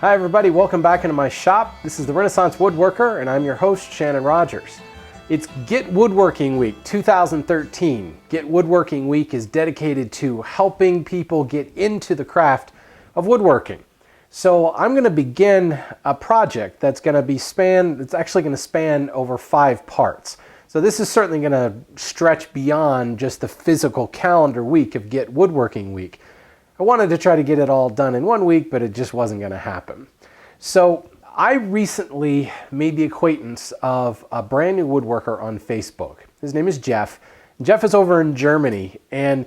Hi everybody, welcome back into my shop. This is the Renaissance Woodworker and I'm your host, Shannon Rogers. It's Get Woodworking Week 2013. Get Woodworking Week is dedicated to helping people get into the craft of woodworking. So I'm going to begin a project that's actually going to span over 5 parts. So this is certainly going to stretch beyond just the physical calendar week of Get Woodworking Week. I wanted to try to get it all done in 1 week, but it just wasn't going to happen. So I recently made the acquaintance of a brand new woodworker on Facebook. His name is Jeff. Jeff is over in Germany, and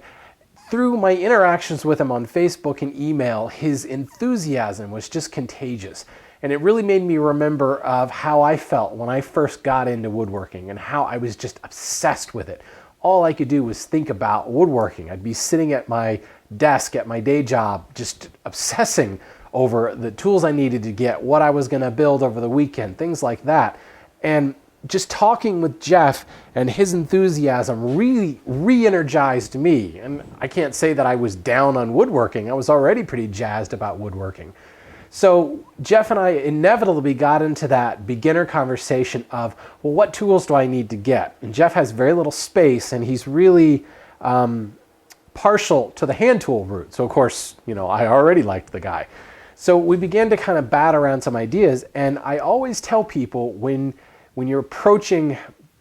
through my interactions with him on Facebook and email, his enthusiasm was just contagious. And it really made me remember of how I felt when I first got into woodworking and how I was just obsessed with it. All I could do was think about woodworking. I'd be sitting at my desk at my day job just obsessing over the tools I needed to get, what I was going to build over the weekend, things like that. And just talking with Jeff and his enthusiasm really re-energized me. And I can't say that I was down on woodworking. I was already pretty jazzed about woodworking. So Jeff and I inevitably got into that beginner conversation of, well, what tools do I need to get? And Jeff has very little space and he's really partial to the hand tool route. So of course, I already liked the guy. So we began to kind of bat around some ideas, and I always tell people when you're approaching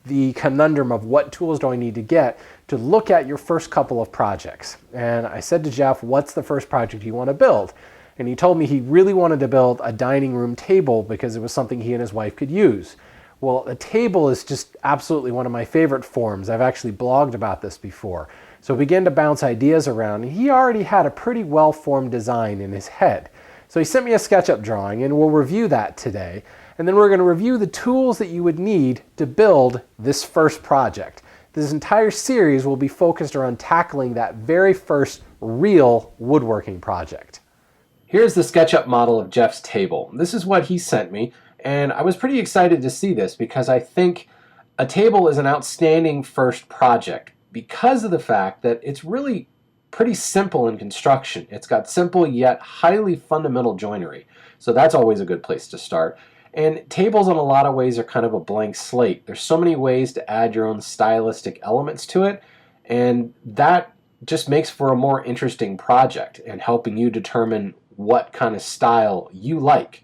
the conundrum of what tools do I need to get, to look at your first couple of projects. And I said to Jeff, what's the first project you want to build? And he told me he really wanted to build a dining room table because it was something he and his wife could use. Well, a table is just absolutely one of my favorite forms. I've actually blogged about this before. So we began to bounce ideas around, and he already had a pretty well-formed design in his head. So he sent me a SketchUp drawing, and we'll review that today. And then we're going to review the tools that you would need to build this first project. This entire series will be focused around tackling that very first real woodworking project. Here's the SketchUp model of Jeff's table. This is what he sent me, and I was pretty excited to see this because I think a table is an outstanding first project because of the fact that it's really pretty simple in construction. It's got simple yet highly fundamental joinery. So that's always a good place to start. And tables in a lot of ways are kind of a blank slate. There's so many ways to add your own stylistic elements to it, and that just makes for a more interesting project and helping you determine what kind of style you like.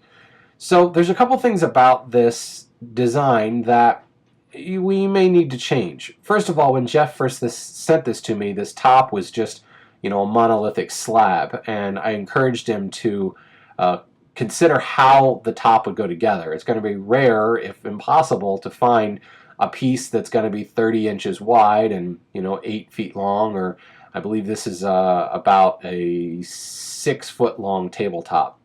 So there's a couple things about this design that we may need to change. First of all, when Jeff first sent this to me, this top was just a monolithic slab, and I encouraged him to consider how the top would go together. It's going to be rare, if impossible, to find a piece that's going to be 30 inches wide and 8 feet long, or I believe this is about a 6-foot long tabletop.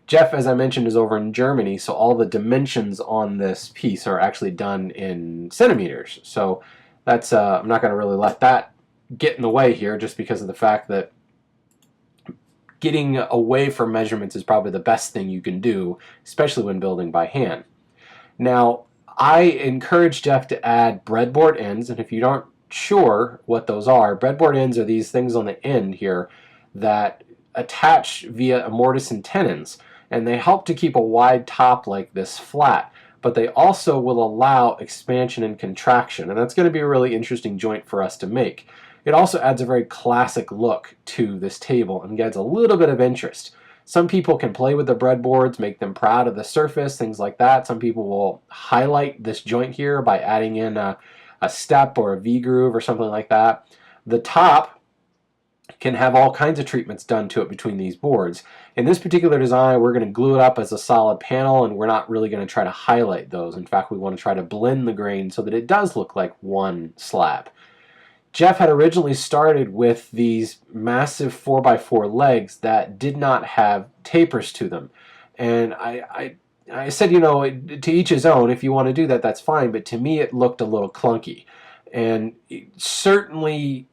Jeff, as I mentioned, is over in Germany, so all the dimensions on this piece are actually done in centimeters. So that's I'm not going to really let that get in the way here, just because of the fact that getting away from measurements is probably the best thing you can do, especially when building by hand. Now, I encourage Jeff to add breadboard ends, and if you aren't sure what those are, breadboard ends are these things on the end here that attach via mortise and tenons, and they help to keep a wide top like this flat, but they also will allow expansion and contraction, and that's going to be a really interesting joint for us to make. It also adds a very classic look to this table and adds a little bit of interest. Some people can play with the breadboards, make them proud of the surface, things like that. Some people will highlight this joint here by adding in a step or a V-groove or something like that. The top can have all kinds of treatments done to it between these boards. In this particular design, we're going to glue it up as a solid panel, and we're not really going to try to highlight those. In fact, we want to try to blend the grain so that it does look like one slab. Jeff had originally started with these massive 4x4 legs that did not have tapers to them. And I said, to each his own. If you want to do that, that's fine. But to me, it looked a little clunky. And certainly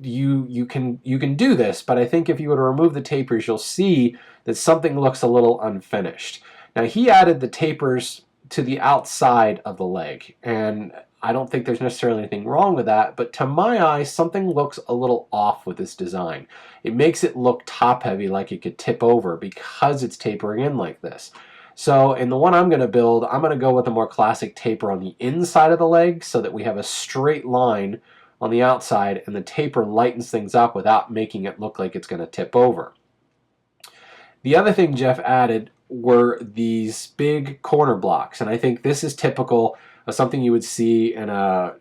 you can do this, but I think if you were to remove the tapers, you'll see that something looks a little unfinished. Now, he added the tapers to the outside of the leg, and I don't think there's necessarily anything wrong with that, but to my eye, something looks a little off with this design. It makes it look top heavy, like it could tip over because it's tapering in like this. So in the one I'm going to build, I'm going to go with a more classic taper on the inside of the leg so that we have a straight line on the outside, and the taper lightens things up without making it look like it's going to tip over. The other thing Jeff added were these big corner blocks, and I think this is typical of something you would see in a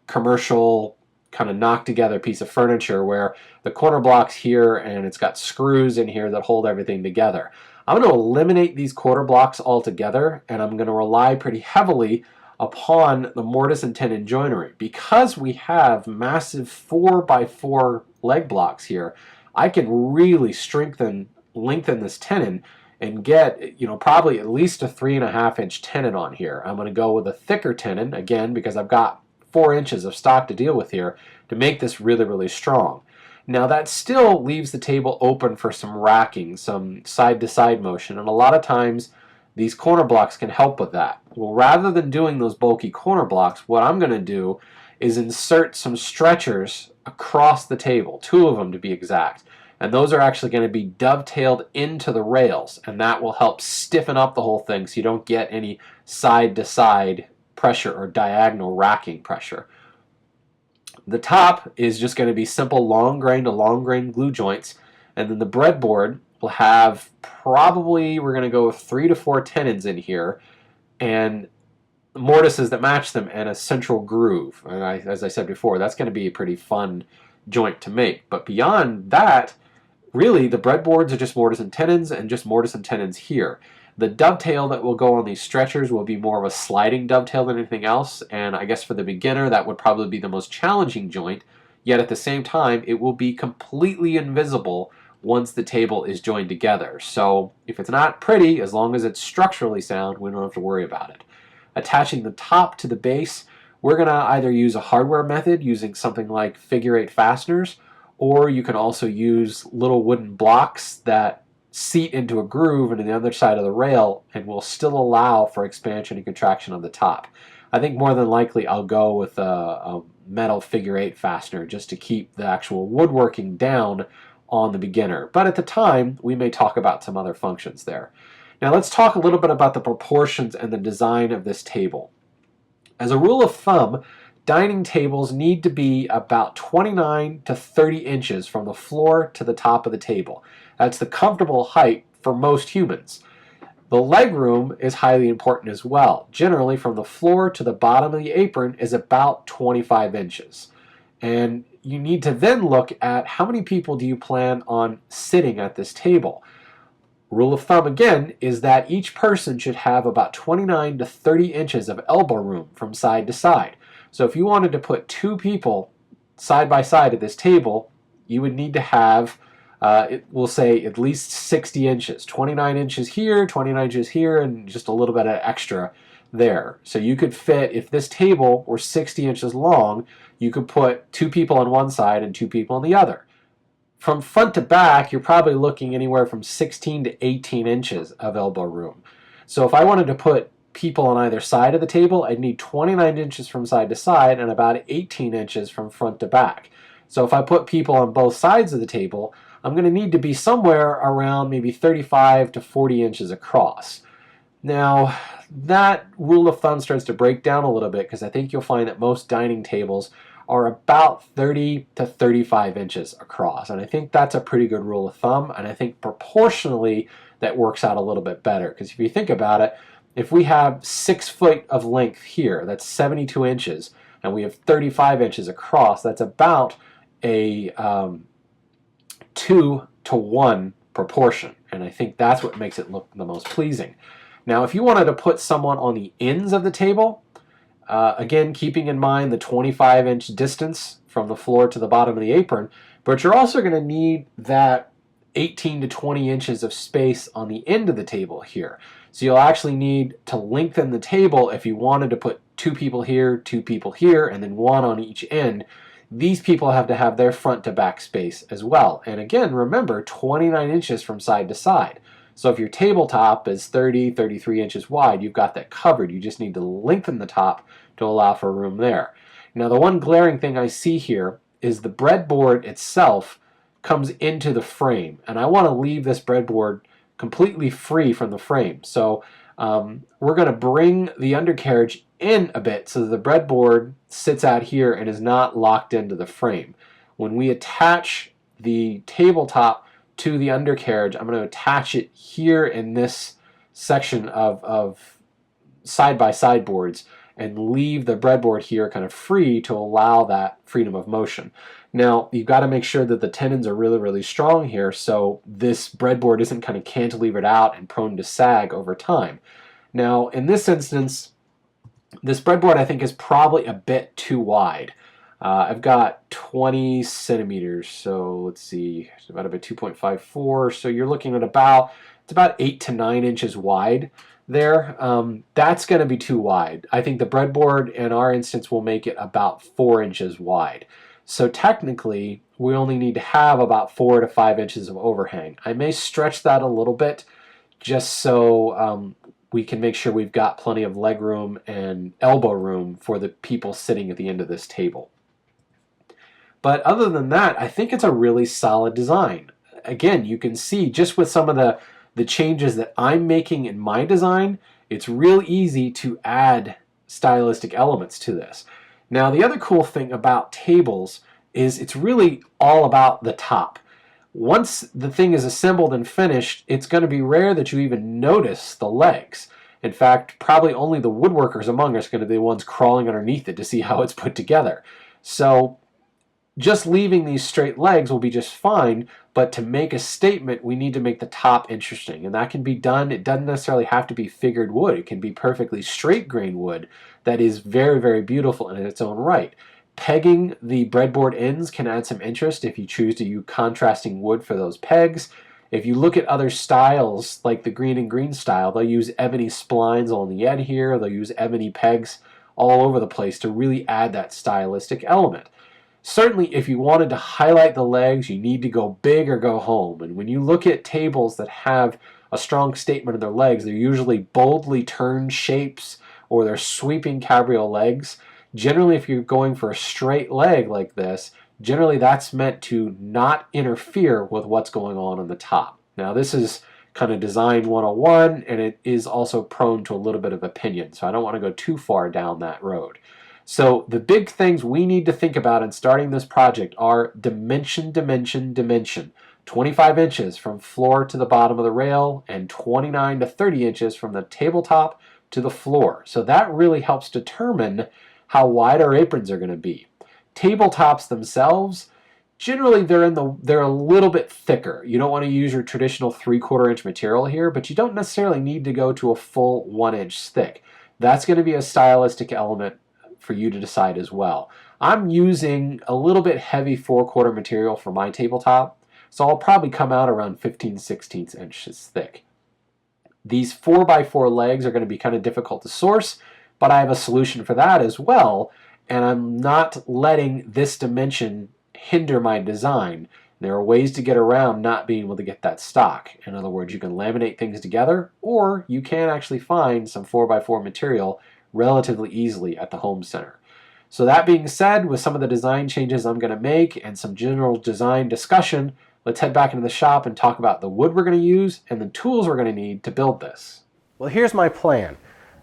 commercial kind of knock together piece of furniture where the corner block's here and it's got screws in here that hold everything together. I'm going to eliminate these quarter blocks altogether, and I'm going to rely pretty heavily upon the mortise and tenon joinery. Because we have massive 4x4 leg blocks here, I can really lengthen this tenon and get, probably at least a 3.5-inch tenon on here. I'm going to go with a thicker tenon, again, because I've got 4 inches of stock to deal with here to make this really, really strong. Now that still leaves the table open for some racking, some side-to-side motion, and a lot of times these corner blocks can help with that. Well, rather than doing those bulky corner blocks, what I'm going to do is insert some stretchers across the table, 2 of them to be exact. And those are actually going to be dovetailed into the rails, and that will help stiffen up the whole thing so you don't get any side-to-side pressure or diagonal racking pressure. The top is just going to be simple long grain to long grain glue joints, and then the breadboard will have probably, we're going to go with 3 to 4 tenons in here, and mortises that match them, and a central groove. And as I said before, that's going to be a pretty fun joint to make. But beyond that, really, the breadboards are just mortise and tenons, and just mortise and tenons here. The dovetail that will go on these stretchers will be more of a sliding dovetail than anything else, and I guess for the beginner that would probably be the most challenging joint, yet at the same time it will be completely invisible once the table is joined together. So if it's not pretty, as long as it's structurally sound, we don't have to worry about it. Attaching the top to the base, we're going to either use a hardware method using something like figure-8 fasteners, or you can also use little wooden blocks that seat into a groove into the other side of the rail and will still allow for expansion and contraction on the top. I think more than likely I'll go with a metal figure-8 fastener just to keep the actual woodworking down on the beginner. But at the time, we may talk about some other functions there. Now let's talk a little bit about the proportions and the design of this table. As a rule of thumb, dining tables need to be about 29 to 30 inches from the floor to the top of the table. That's the comfortable height for most humans. The leg room is highly important as well. Generally, from the floor to the bottom of the apron is about 25 inches. And you need to then look at how many people do you plan on sitting at this table. Rule of thumb, again, is that each person should have about 29 to 30 inches of elbow room from side to side. So if you wanted to put 2 people side by side at this table, you would need to have, we'll say, at least 60 inches. 29 inches here, 29 inches here, and just a little bit of extra there. So you could fit, if this table were 60 inches long, you could put 2 people on one side and 2 people on the other. From front to back, you're probably looking anywhere from 16 to 18 inches of elbow room. So if I wanted to put people on either side of the table, I'd need 29 inches from side to side and about 18 inches from front to back. So if I put people on both sides of the table, I'm going to need to be somewhere around maybe 35 to 40 inches across. Now, that rule of thumb starts to break down a little bit because I think you'll find that most dining tables are about 30 to 35 inches across. And I think that's a pretty good rule of thumb, and I think proportionally that works out a little bit better. Because if you think about it, if we have 6 feet of length here, that's 72 inches, and we have 35 inches across, that's about a 2 to 1 proportion. And I think that's what makes it look the most pleasing. Now, if you wanted to put someone on the ends of the table, again, keeping in mind the 25-inch distance from the floor to the bottom of the apron, but you're also going to need that 18 to 20 inches of space on the end of the table here. So you'll actually need to lengthen the table if you wanted to put 2 people here, 2 people here, and then 1 on each end. These people have to have their front to back space as well. And again, remember, 29 inches from side to side. So if your tabletop is 30, 33 inches wide, you've got that covered. You just need to lengthen the top to allow for room there. Now the one glaring thing I see here is the breadboard itself comes into the frame, and I want to leave this breadboard completely free from the frame. So we're going to bring the undercarriage in a bit so that the breadboard sits out here and is not locked into the frame. When we attach the tabletop to the undercarriage, I'm going to attach it here in this section of side-by-side boards and leave the breadboard here kind of free to allow that freedom of motion. Now, you've got to make sure that the tendons are really, really strong here so this breadboard isn't kind of cantilevered out and prone to sag over time. Now, in this instance, this breadboard I think is probably a bit too wide. I've got 20 centimeters, so let's see, it's about 2.54, so you're looking at it's about 8 to 9 inches wide there. That's going to be too wide. I think the breadboard in our instance will make it about 4 inches wide. So technically, we only need to have about 4 to 5 inches of overhang. I may stretch that a little bit just so we can make sure we've got plenty of leg room and elbow room for the people sitting at the end of this table. But other than that, I think it's a really solid design. Again, you can see just with some of the changes that I'm making in my design, it's real easy to add stylistic elements to this. Now, the other cool thing about tables is it's really all about the top. Once the thing is assembled and finished, it's going to be rare that you even notice the legs. In fact, probably only the woodworkers among us are going to be the ones crawling underneath it to see how it's put together. So just leaving these straight legs will be just fine, but to make a statement, we need to make the top interesting, and that can be done. It doesn't necessarily have to be figured wood. It can be perfectly straight grain wood that is very, very beautiful in its own right. Pegging the breadboard ends can add some interest if you choose to use contrasting wood for those pegs. If you look at other styles, like the green and green style, they'll use ebony splines on the end here, they'll use ebony pegs all over the place to really add that stylistic element. Certainly, if you wanted to highlight the legs, you need to go big or go home. And when you look at tables that have a strong statement in their legs, they're usually boldly turned shapes or they're sweeping cabriole legs. Generally, if you're going for a straight leg like this, generally that's meant to not interfere with what's going on the top. Now, this is kind of design 101, and it is also prone to a little bit of opinion, so I don't want to go too far down that road. So the big things we need to think about in starting this project are dimension, dimension, dimension. 25 inches from floor to the bottom of the rail and 29 to 30 inches from the tabletop to the floor. So that really helps determine how wide our aprons are going to be. Tabletops themselves, generally they're a little bit thicker. You don't want to use your traditional 3/4 inch material here, but you don't necessarily need to go to a full 1 inch thick. That's going to be a stylistic element for you to decide as well. I'm using a little bit heavy 4/4 material for my tabletop, so I'll probably come out around 15/16 inches thick. These 4x4 legs are going to be kind of difficult to source, but I have a solution for that as well, and I'm not letting this dimension hinder my design. There are ways to get around not being able to get that stock. In other words, you can laminate things together, or you can actually find some 4x4 material relatively easily at the home center. So that being said, with some of the design changes I'm going to make and some general design discussion, let's head back into the shop and talk about the wood we're going to use and the tools we're going to need to build this. Well, here's my plan.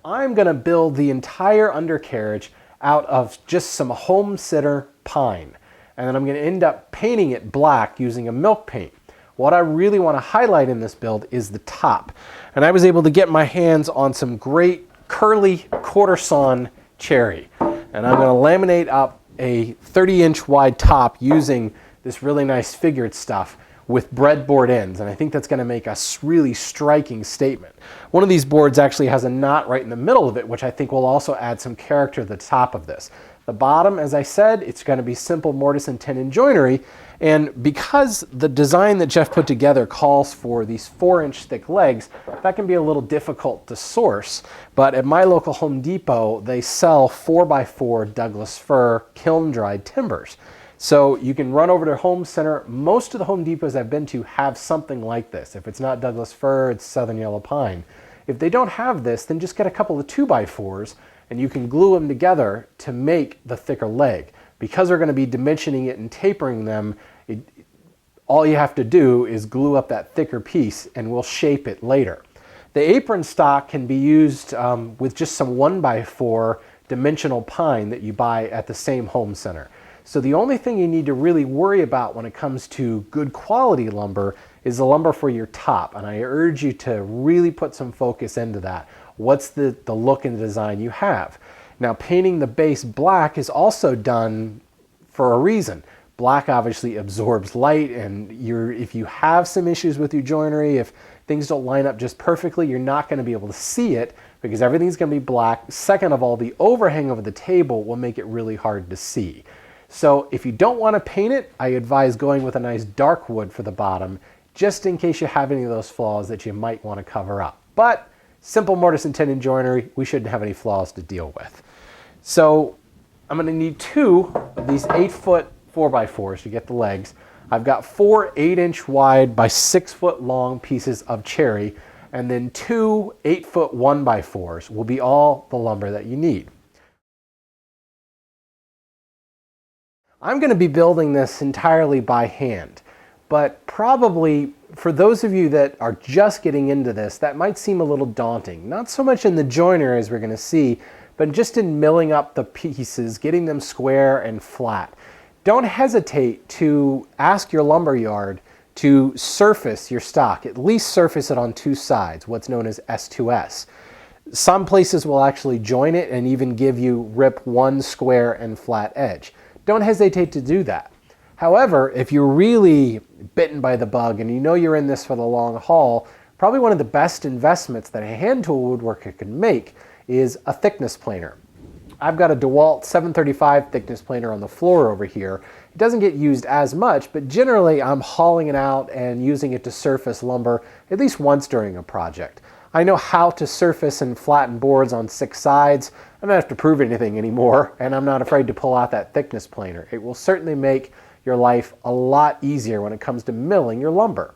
I'm going to build the entire undercarriage out of just some home center pine, and then I'm going to end up painting it black using a milk paint. What I really want to highlight in this build is the top, and I was able to get my hands on some great curly quarter sawn cherry, and I'm going to laminate up a 30-inch wide top using this really nice figured stuff with breadboard ends, and I think that's going to make a really striking statement. One of these boards actually has a knot right in the middle of it, which I think will also add some character to the top of this. The bottom, as I said, it's going to be simple mortise and tenon joinery, and because the design that Jeff put together calls for these 4-inch thick legs, that can be a little difficult to source, but at my local Home Depot, they sell 4x4 Douglas fir kiln-dried timbers. So you can run over to Home Center. Most of the Home Depots I've been to have something like this. If it's not Douglas fir, it's Southern Yellow Pine. If they don't have this, then just get a couple of 2x4s and you can glue them together to make the thicker leg. Because we're going to be dimensioning it and tapering them, all you have to do is glue up that thicker piece and we'll shape it later. The apron stock can be used with just some 1x4 dimensional pine that you buy at the same Home Center. So the only thing you need to really worry about when it comes to good quality lumber is the lumber for your top. And I urge you to really put some focus into that. What's the look and design you have? Now, painting the base black is also done for a reason. Black obviously absorbs light, and if you have some issues with your joinery, if things don't line up just perfectly, you're not going to be able to see it because everything's going to be black. Second of all, the overhang of the table will make it really hard to see. So if you don't want to paint it, I advise going with a nice dark wood for the bottom, just in case you have any of those flaws that you might want to cover up. But simple mortise and tenon joinery, we shouldn't have any flaws to deal with. So I'm going to need 2 of these 8-foot 4x4s to get the legs. I've got 4 8-inch wide by 6-foot long pieces of cherry, and then 2 8-foot 1x4s will be all the lumber that you need. I'm going to be building this entirely by hand, but probably for those of you that are just getting into this, that might seem a little daunting. Not so much in the joiner as we're going to see, but just in milling up the pieces, getting them square and flat. Don't hesitate to ask your lumber yard to surface your stock, at least surface it on 2 sides, what's known as S2S. Some places will actually join it and even give you rip 1 square and flat edge. Don't hesitate to do that. However, if you're really bitten by the bug and you know you're in this for the long haul, probably one of the best investments that a hand tool woodworker can make is a thickness planer. I've got a DeWalt 735 thickness planer on the floor over here. It doesn't get used as much, but generally I'm hauling it out and using it to surface lumber at least once during a project. I know how to surface and flatten boards on 6 sides. I don't have to prove anything anymore, and I'm not afraid to pull out that thickness planer. It will certainly make your life a lot easier when it comes to milling your lumber.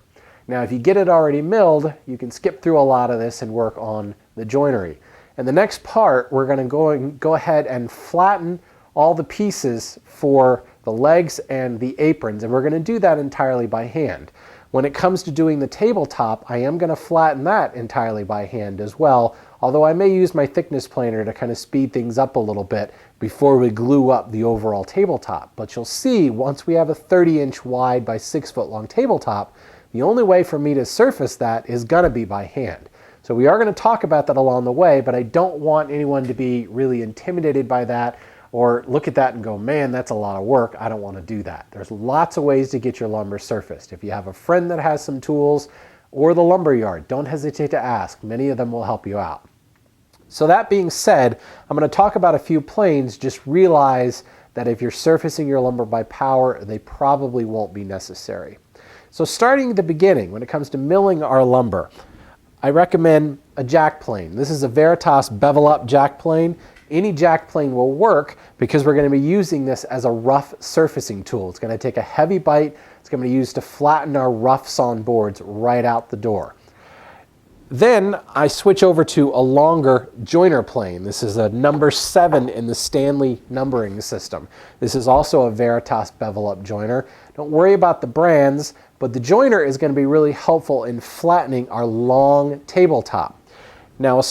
Now, if you get it already milled, you can skip through a lot of this and work on the joinery. And the next part, we're going to go ahead and flatten all the pieces for the legs and the aprons, and we're going to do that entirely by hand. When it comes to doing the tabletop, I am going to flatten that entirely by hand as well, although I may use my thickness planer to kind of speed things up a little bit before we glue up the overall tabletop. But you'll see, once we have a 30-inch wide by 6-foot long tabletop, the only way for me to surface that is going to be by hand. So we are going to talk about that along the way, but I don't want anyone to be really intimidated by that or look at that and go, man, that's a lot of work. I don't want to do that. There's lots of ways to get your lumber surfaced. If you have a friend that has some tools or the lumber yard, don't hesitate to ask. Many of them will help you out. So that being said, I'm going to talk about a few planes. Just realize that if you're surfacing your lumber by power, they probably won't be necessary. So starting at the beginning, when it comes to milling our lumber, I recommend a jack plane. This is a Veritas bevel up jack plane. Any jack plane will work because we're going to be using this as a rough surfacing tool. It's going to take a heavy bite. It's going to be used to flatten our rough sawn boards right out the door. Then I switch over to a longer joiner plane. This is a number 7 in the Stanley numbering system. This is also a Veritas bevel up joiner. Don't worry about the brands, but the joiner is going to be really helpful in flattening our long tabletop. Now,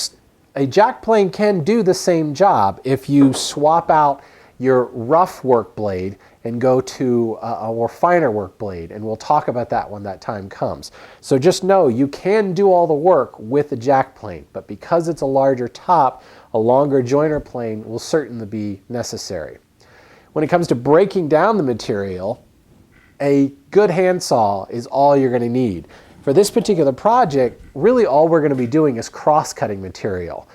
a jack plane can do the same job if you swap out your rough work blade and go to a more finer work blade, and we'll talk about that when that time comes. So just know you can do all the work with a jack plane, but because it's a larger top, a longer joiner plane will certainly be necessary. When it comes to breaking down the material, a good handsaw is all you're going to need. For this particular project, really all we're going to be doing is cross-cutting material.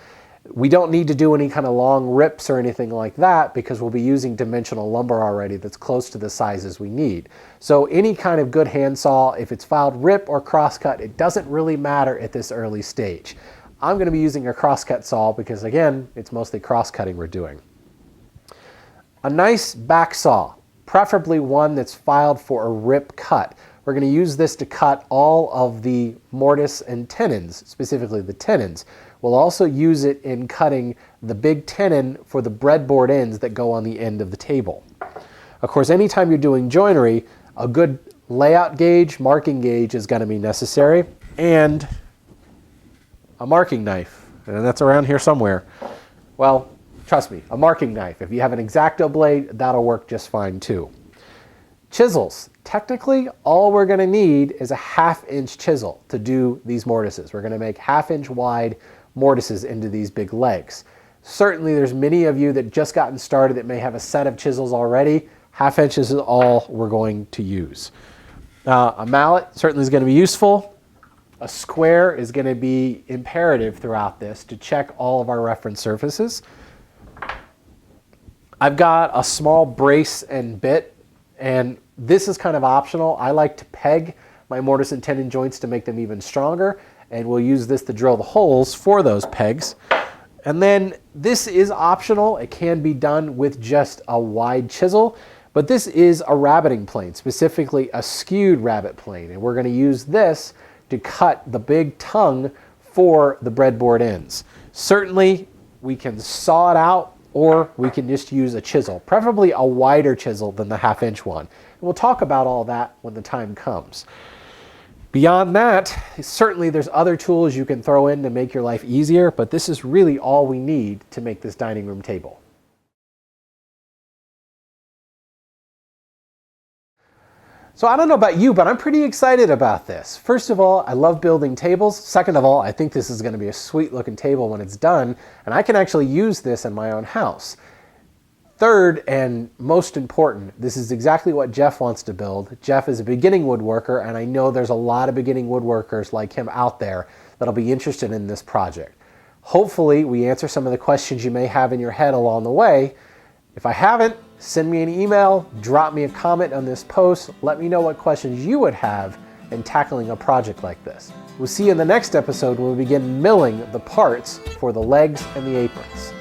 We don't need to do any kind of long rips or anything like that because we'll be using dimensional lumber already that's close to the sizes we need. So any kind of good handsaw, if it's filed rip or crosscut, it doesn't really matter at this early stage. I'm going to be using a crosscut saw because, again, it's mostly cross-cutting we're doing. A nice back saw, preferably one that's filed for a rip cut. We're going to use this to cut all of the mortise and tenons, specifically the tenons. We'll also use it in cutting the big tenon for the breadboard ends that go on the end of the table. Of course, anytime you're doing joinery, a good layout gauge, marking gauge is going to be necessary, and a marking knife, and that's around here somewhere. Well, trust me, a marking knife. If you have an X-Acto blade, that'll work just fine too. Chisels. Technically, all we're going to need is a 1/2 inch chisel to do these mortises. We're going to make 1/2 inch wide mortises into these big legs. Certainly, there's many of you that just gotten started that may have a set of chisels already. 1/2 inches is all we're going to use. A mallet certainly is going to be useful. A square is going to be imperative throughout this to check all of our reference surfaces. I've got a small brace and bit, and this is kind of optional. I like to peg my mortise and tenon joints to make them even stronger, and we'll use this to drill the holes for those pegs. And then this is optional. It can be done with just a wide chisel, but this is a rabbiting plane, specifically a skewed rabbet plane, and we're going to use this to cut the big tongue for the breadboard ends. Certainly, we can saw it out, or we can just use a chisel, preferably a wider chisel than the 1/2 inch one. And we'll talk about all that when the time comes. Beyond that, certainly there's other tools you can throw in to make your life easier, but this is really all we need to make this dining room table. So I don't know about you, but I'm pretty excited about this. First of all, I love building tables. Second of all, I think this is going to be a sweet looking table when it's done, and I can actually use this in my own house. Third, and most important, this is exactly what Jeff wants to build. Jeff is a beginning woodworker, and I know there's a lot of beginning woodworkers like him out there that'll be interested in this project. Hopefully, we answer some of the questions you may have in your head along the way. If I haven't, send me an email, drop me a comment on this post, let me know what questions you would have in tackling a project like this. We'll see you in the next episode when we begin milling the parts for the legs and the aprons.